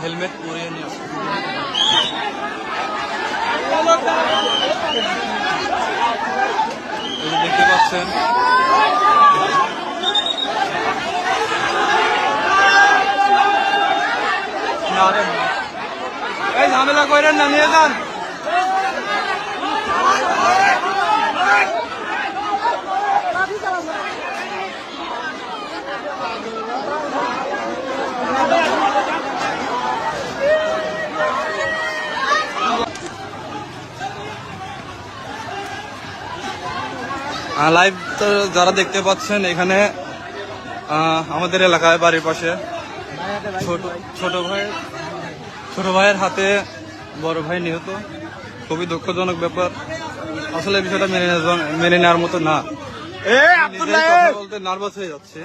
Helmet পরিয়ে নিয়ে আসছে। দেখতে পাচ্ছেন এই ঝামেলা করেন না, নিয়ে যান। লাইভ তো যারা দেখতে পাচ্ছেন, এখানে আমাদের এলাকায় বাড়ির পাশে ছোট ভাইয়ের হাতে বড় ভাই নিহত। খুবই দুঃখজনক ব্যাপার। আসলে বিষয়টা মেনে নেওয়ার মতো না। বলতে নার্ভাস হয়ে যাচ্ছে।